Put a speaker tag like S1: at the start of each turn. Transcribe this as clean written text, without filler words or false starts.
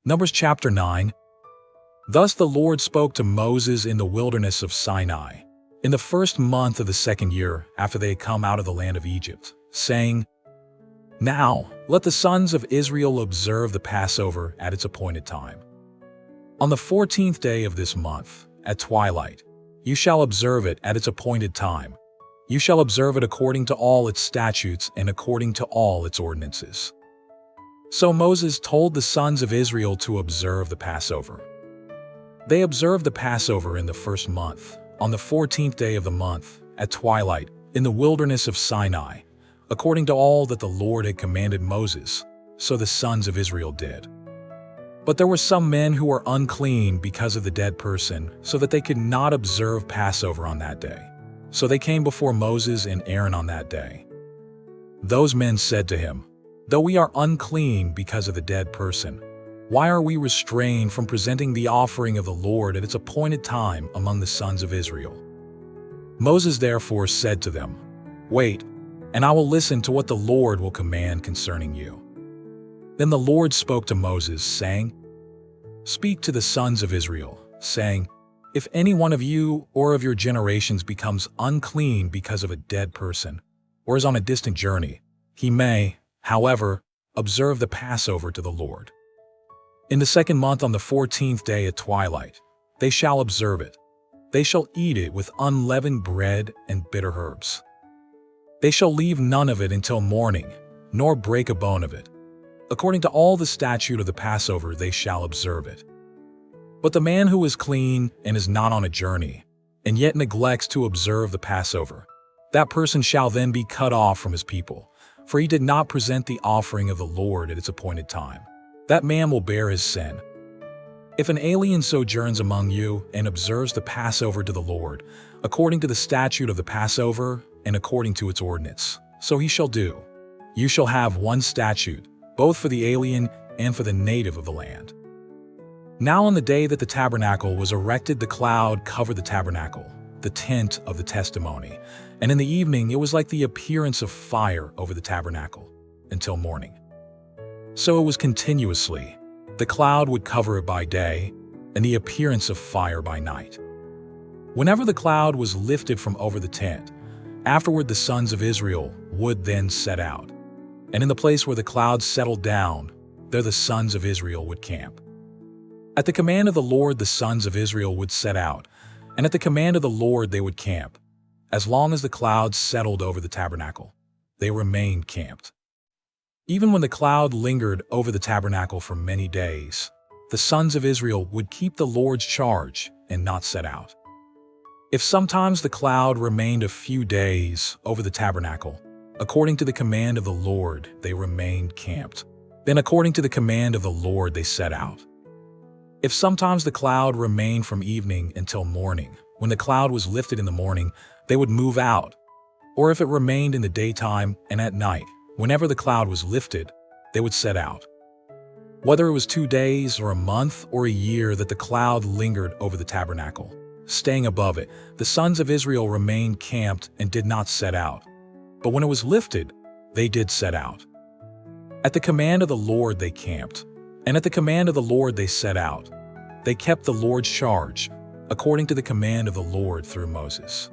S1: Numbers chapter 9. Thus the Lord spoke to Moses in the wilderness of Sinai, in the first month of the second year after they had come out of the land of Egypt, saying, Now let the sons of Israel observe the Passover at its appointed time. On the 14th day of this month, at twilight, you shall observe it at its appointed time. You shall observe it according to all its statutes and according to all its ordinances. So Moses told the sons of Israel to observe the Passover. They observed the Passover in the first month, on the 14th day of the month, at twilight, in the wilderness of Sinai, according to all that the Lord had commanded Moses, so the sons of Israel did. But there were some men who were unclean because of the dead person, so that they could not observe Passover on that day. So they came before Moses and Aaron on that day. Those men said to him, Though we are unclean because of the dead person, why are we restrained from presenting the offering of the Lord at its appointed time among the sons of Israel? Moses therefore said to them, Wait, and I will listen to what the Lord will command concerning you. Then the Lord spoke to Moses, saying, Speak to the sons of Israel, saying, If any one of you or of your generations becomes unclean because of a dead person, or is on a distant journey, he may, however, observe the Passover to the Lord. In the second month on the 14th day at twilight, they shall observe it. They shall eat it with unleavened bread and bitter herbs. They shall leave none of it until morning, nor break a bone of it. According to all the statute of the Passover they shall observe it. But the man who is clean and is not on a journey, and yet neglects to observe the Passover, that person shall then be cut off from his people, for he did not present the offering of the Lord at its appointed time. That man will bear his sin. If an alien sojourns among you and observes the Passover to the Lord, according to the statute of the Passover and according to its ordinance, so he shall do. You shall have one statute, both for the alien and for the native of the land. Now on the day that the tabernacle was erected, the cloud covered the tabernacle, the tent of the testimony, and in the evening it was like the appearance of fire over the tabernacle, until morning. So it was continuously. The cloud would cover it by day, and the appearance of fire by night. Whenever the cloud was lifted from over the tent, afterward the sons of Israel would then set out. And in the place where the cloud settled down, there the sons of Israel would camp. At the command of the Lord the sons of Israel would set out, and at the command of the Lord they would camp. As long as the cloud settled over the tabernacle, they remained camped. Even when the cloud lingered over the tabernacle for many days, the sons of Israel would keep the Lord's charge and not set out. If sometimes the cloud remained a few days over the tabernacle, according to the command of the Lord they remained camped. Then according to the command of the Lord they set out. If sometimes the cloud remained from evening until morning, when the cloud was lifted in the morning, they would move out. Or if it remained in the daytime and at night, whenever the cloud was lifted, they would set out. Whether it was 2 days or a month or a year that the cloud lingered over the tabernacle, staying above it, the sons of Israel remained camped and did not set out. But when it was lifted, they did set out. At the command of the Lord they camped, and at the command of the Lord they set out. They kept the Lord's charge, according to the command of the Lord through Moses.